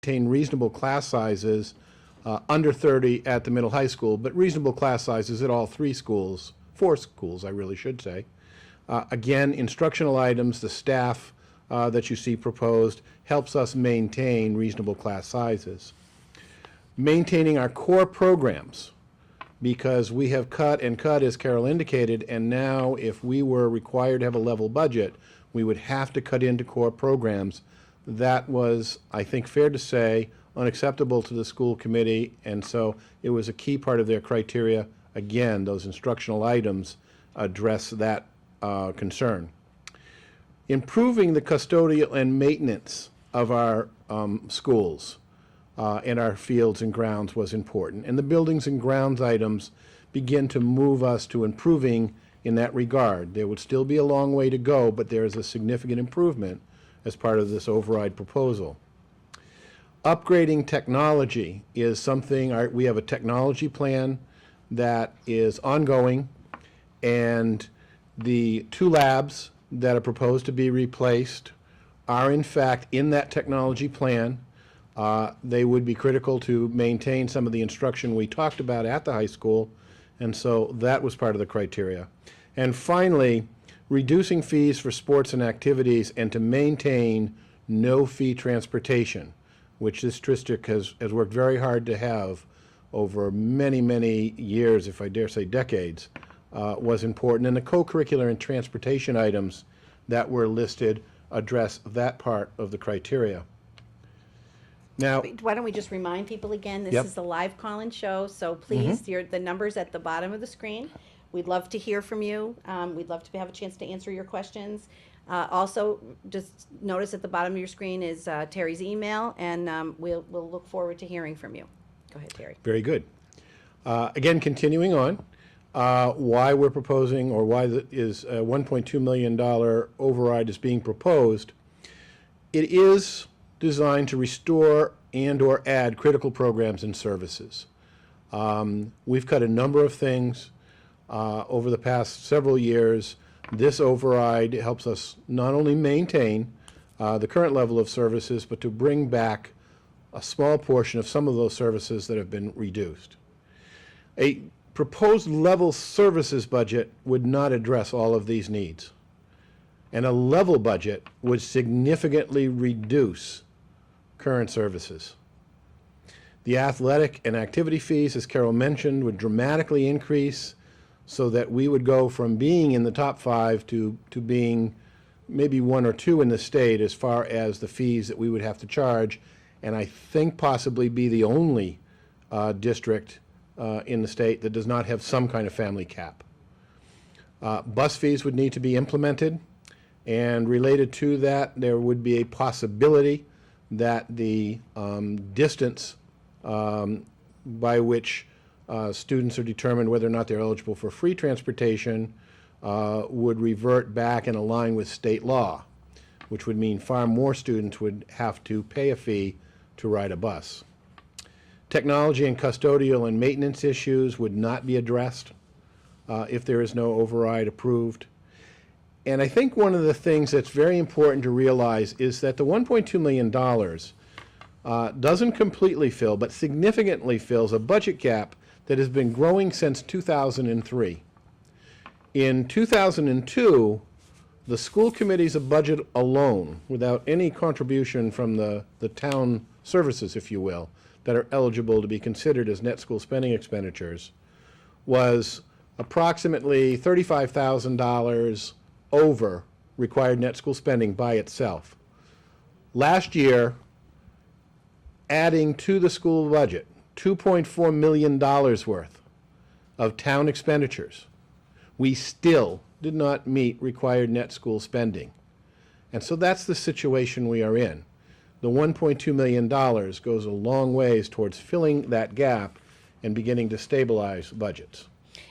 maintain reasonable class sizes, under 30 at the middle high school, but reasonable class sizes at all four schools, I really should say. Again, instructional items, the staff that you see proposed helps us maintain reasonable class sizes. Maintaining our core programs, because we have cut and cut, as Carol indicated, and now if we were required to have a level budget, we would have to cut into core programs. That was, I think, fair to say, unacceptable to the school committee, and so it was a key part of their criteria. Again, those instructional items address that concern. Improving the custodial and maintenance of our schools and our fields and grounds was important, and the buildings and grounds items begin to move us to improving in that regard. There would still be a long way to go, but there is a significant improvement as part of this override proposal. Upgrading technology is something, we have a technology plan that is ongoing, and the 2 labs that are proposed to be replaced are in fact in that technology plan. They would be critical to maintain some of the instruction we talked about at the high school, and so that was part of the criteria. And finally, reducing fees for sports and activities and to maintain no-fee transportation, which this district has worked very hard to have over many, many years, if I dare say decades, was important. And the co-curricular and transportation items that were listed address that part of the criteria. Now, why don't we just remind people again, this Yep. is the live call-in show, so please, the number's at the bottom of the screen. We'd love to hear from you. We'd love to have a chance to answer your questions. Also, just notice at the bottom of your screen is Terry's email, and we'll look forward to hearing from you. Go ahead, Terry. very good. Again, continuing on, why we're proposing, or why is a $1.2 million override is being proposed. It is designed to restore and or add critical programs and services. We've cut a number of things over the past several years. This override helps us not only maintain the current level of services, but to bring back a small portion of some of those services that have been reduced. A proposed level services budget would not address all of these needs. And a level budget would significantly reduce current services. The athletic and activity fees, as Carol mentioned, would dramatically increase so that we would go from being in the top 5 to being maybe 1 or 2 in the state as far as the fees that we would have to charge, and I think possibly be the only district in the state that does not have some kind of family cap. Bus fees would need to be implemented, and related to that, there would be a possibility that the distance by which students are determined whether or not they're eligible for free transportation would revert back and align with state law, which would mean far more students would have to pay a fee to ride a bus. Technology and custodial and maintenance issues would not be addressed if there is no override approved. And I think one of the things that's very important to realize is that the $1.2 million doesn't completely fill, but significantly fills a budget gap that has been growing since 2003. In 2002, the school committee's budget alone, without any contribution from the town services, if you will, that are eligible to be considered as net school spending expenditures, was approximately $35,000 over required net school spending by itself. Last year, adding to the school budget $2.4 million worth of town expenditures, we still did not meet required net school spending. And so that's the situation we are in. The $1.2 million goes a long ways towards filling that gap and beginning to stabilize budgets.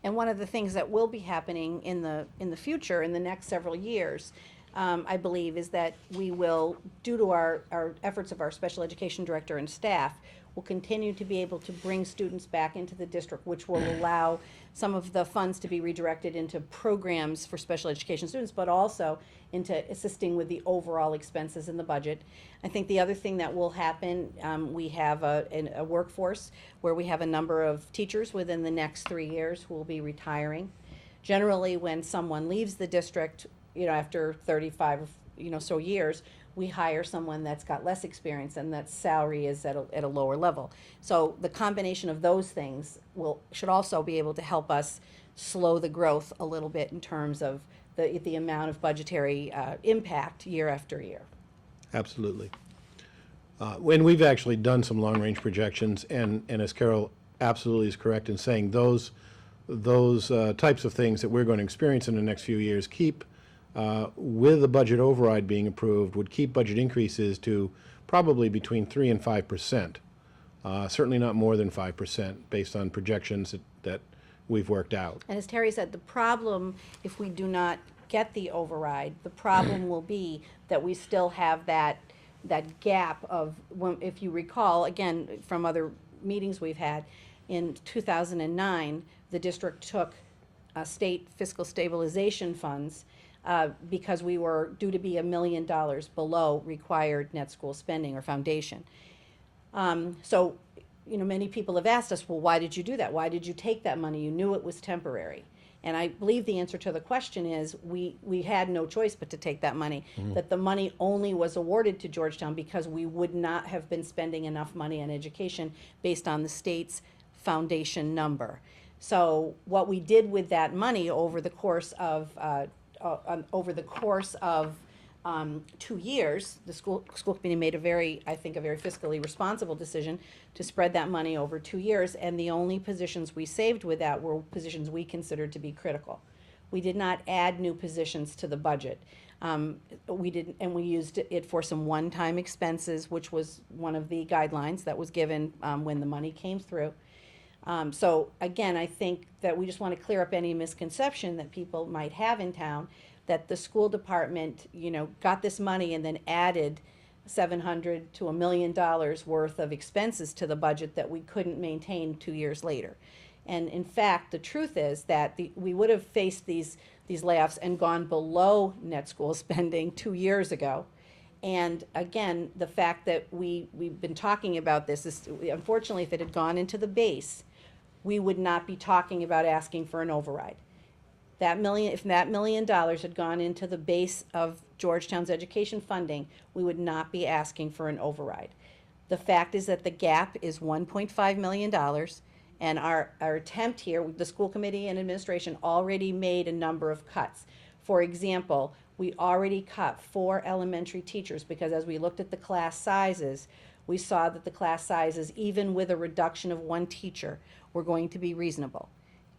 And one of the things that will be happening in the future, in the next several years, I believe, is that we will, due to our efforts of our special education director and staff, will continue to be able to bring students back into the district, which will allow some of the funds to be redirected into programs for special education students, but also into assisting with the overall expenses in the budget. I think the other thing that will happen, we have a workforce where we have a number of teachers within the next 3 years who will be retiring. Generally, when someone leaves the district, after 35, so years, we hire someone that's got less experience and that salary is at a lower level. So the combination of those things should also be able to help us slow the growth a little bit in terms of the amount of budgetary impact year after year. Absolutely. When we've actually done some long-range projections, and as Carol absolutely is correct in saying, those types of things that we're going to experience in the next few years with the budget override being approved, would keep budget increases to probably between 3 and 5%. Certainly not more than 5% based on projections that we've worked out. And as Terry said, the problem, if we do not get the override, the problem will be that we still have that gap of, if you recall, again, from other meetings we've had, in 2009, the district took state fiscal stabilization funds because we were due to be $1 million below required net school spending or foundation. So, many people have asked us, well, why did you do that? Why did you take that money? You knew it was temporary. And I believe the answer to the question is we had no choice but to take that money, that the money only was awarded to Georgetown because we would not have been spending enough money on education based on the state's foundation number. So what we did with that money over the course of 2 years, the school committee made a very fiscally responsible decision to spread that money over 2 years, and the only positions we saved with that were positions we considered to be critical. We did not add new positions to the budget. We didn't, and we used it for some one-time expenses, which was one of the guidelines that was given when the money came through. So again, I think that we just want to clear up any misconception that people might have in town that the school department, got this money and then added $700,000 to $1 million worth of expenses to the budget that we couldn't maintain 2 years later. And in fact, the truth is that we would have faced these layoffs and gone below net school spending 2 years ago. And again, the fact that we've been talking about this is, unfortunately, if it had gone into the base, we would not be talking about asking for an override. If that $1 million had gone into the base of Georgetown's education funding, we would not be asking for an override. The fact is that the gap is $1.5 million, and our attempt here, the school committee and administration already made a number of cuts. For example, we already cut 4 elementary teachers because as we looked at the class sizes, we saw that the class sizes, even with a reduction of 1 teacher, were going to be reasonable.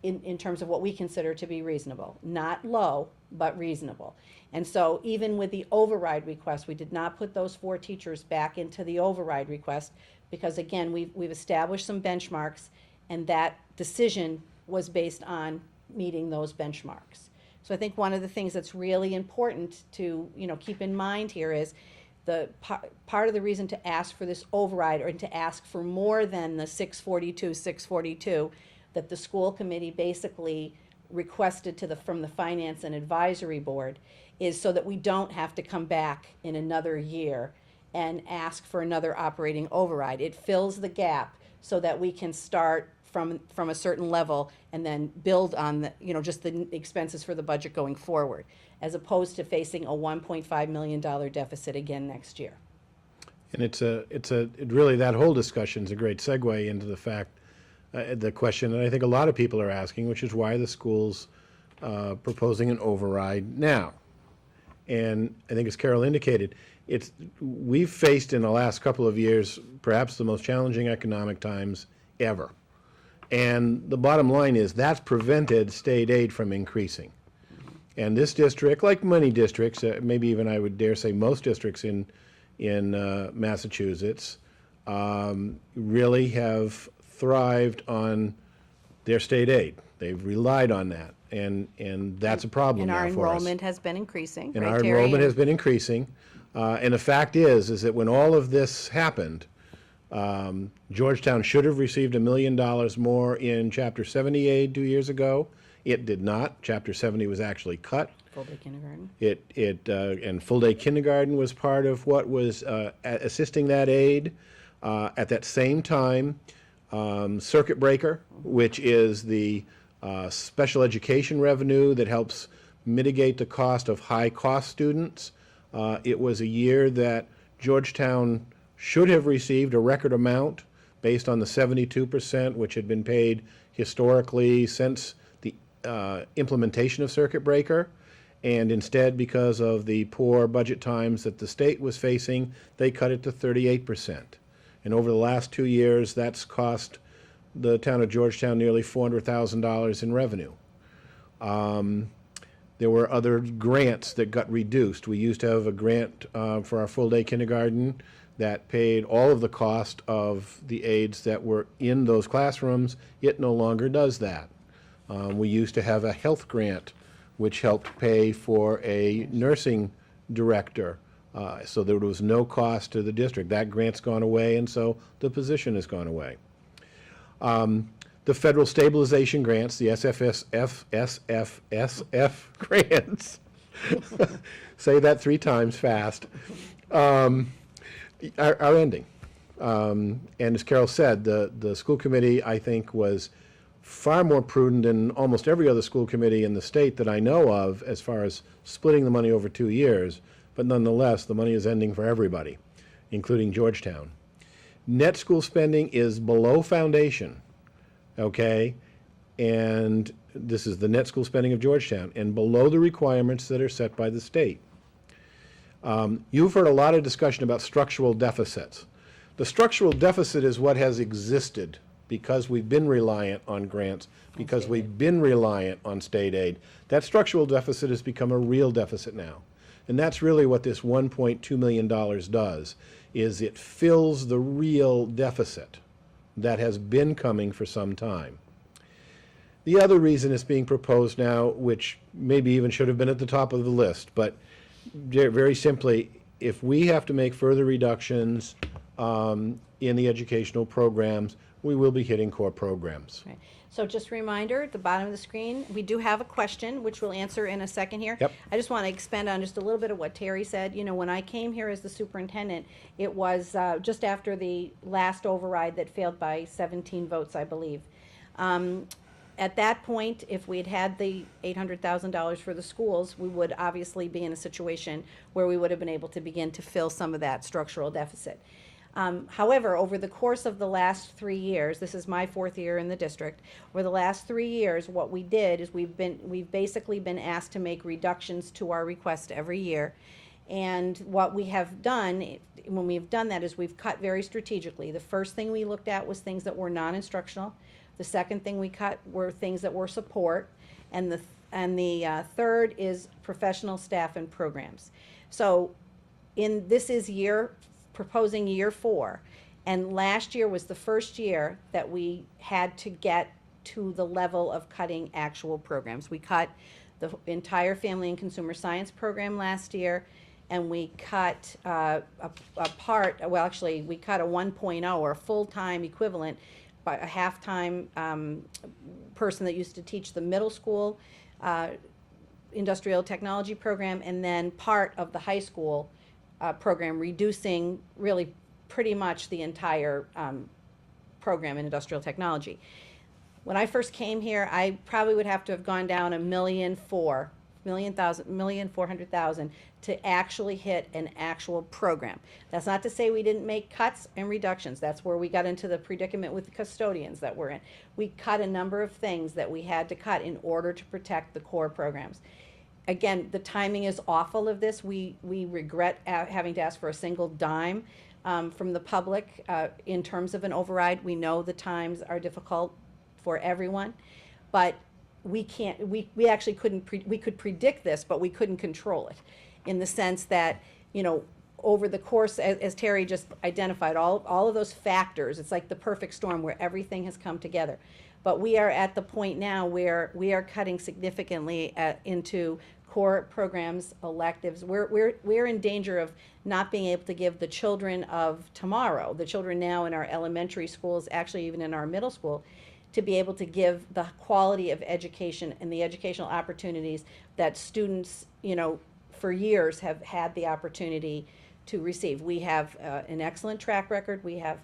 In terms of what we consider to be reasonable. Not low, but reasonable. And so even with the override request, we did not put those 4 teachers back into the override request because, again, we've established some benchmarks, and that decision was based on meeting those benchmarks. So I think one of the things that's really important to keep in mind here is the part of the reason to ask for this override or to ask for more than the 642 that the school committee basically requested from the Finance and Advisory Board is so that we don't have to come back in another year and ask for another operating override. It fills the gap so that we can start from a certain level and then build on just the expenses for the budget going forward, as opposed to facing a $1.5 million deficit again next year. And really that whole discussion is a great segue into the question that I think a lot of people are asking, which is why the school's proposing an override now. And I think as Carol indicated, we've faced in the last couple of years perhaps the most challenging economic times ever. And the bottom line is that's prevented state aid from increasing. And this district, like many districts, maybe even I would dare say most districts in Massachusetts, really have thrived on their state aid. They've relied on that. and that's a problem And now our for us. enrollment has been increasing, And right, our Terry? enrollment has been increasing. And the fact is that when all of this happened, Georgetown should have received $1 million more in Chapter 70 aid 2 years ago. It did not. Chapter 70 was actually cut. Full-day kindergarten. And full-day kindergarten was part of what was assisting that aid. At that same time, circuit breaker, which is the special education revenue that helps mitigate the cost of high-cost students. It was a year that Georgetown should have received a record amount based on the 72%, which had been paid historically since the implementation of circuit breaker. And instead, because of the poor budget times that the state was facing, they cut it to 38%. And over the last 2 years, that's cost the town of Georgetown nearly $400,000 in revenue. There were other grants that got reduced. We used to have a grant for our full-day kindergarten that paid all of the cost of the aides that were in those classrooms. It no longer does that. We used to have a health grant which helped pay for a nursing director, so there was no cost to the district. That grant's gone away, and so the position has gone away. The federal stabilization grants, the SFF grants, say that 3 times fast, are ending. And as Carol said, the school committee, I think, was far more prudent than almost every other school committee in the state that I know of as far as splitting the money over 2 years. But nonetheless, the money is ending for everybody, including Georgetown. Net school spending is below foundation, okay? And this is the net school spending of Georgetown, and below the requirements that are set by the state. You've heard a lot of discussion about structural deficits. The structural deficit is what has existed because we've been reliant on grants, because we've been reliant on state aid. That structural deficit has become a real deficit now. And that's really what this $1.2 million does, is it fills the real deficit that has been coming for some time. The other reason it's being proposed now, which maybe even should have been at the top of the list, but very simply, if we have to make further reductions in the educational programs, we will be hitting core programs. Right. So just a reminder, at the bottom of the screen, we do have a question, which we'll answer in a second here. Yep. I just want to expand on just a little bit of what Terry said. You know, when I came here as the superintendent, it was just after the last override that failed by 17 votes, I believe. At that point, if we had had the $800,000 for the schools, we would obviously be in a situation where we would have been able to begin to fill some of that structural deficit. However, over the course of the last 3 years, this is my 4th year in the district, over the last 3 years, what we did is we've basically been asked to make reductions to our request every year. And what we have done, when we've done that, is we've cut very strategically. The first thing we looked at was things that were non-instructional. The second thing we cut were things that were support. And the third is professional staff and programs. So this is proposing year 4, and last year was the first year that we had to get to the level of cutting actual programs. We cut the entire family and consumer science program last year, and we cut we cut a 1.0, or a full-time equivalent, by a half-time person that used to teach the middle school industrial technology program, and then part of the high school program, reducing really pretty much the entire program in industrial technology. When I first came here, I probably would have to have gone down $1,400,000 to actually hit an actual program. That's not to say we didn't make cuts and reductions. That's where we got into the predicament with the custodians that we're in. We cut a number of things that we had to cut in order to protect the core programs. Again, the timing is awful of this. We regret having to ask for a single dime from the public in terms of an override. We know the times are difficult for everyone, but we can't. We actually couldn't. We could predict this, but we couldn't control it, in the sense that, you know, over the course, as Terry just identified, all of those factors, it's like the perfect storm where everything has come together. But we are at the point now where we are cutting significantly into core programs, electives. We're in danger of not being able to give the children of tomorrow, the children now in our elementary schools, actually even in our middle school, to be able to give the quality of education and the educational opportunities that students, for years have had the opportunity to receive. We have an excellent track record. We have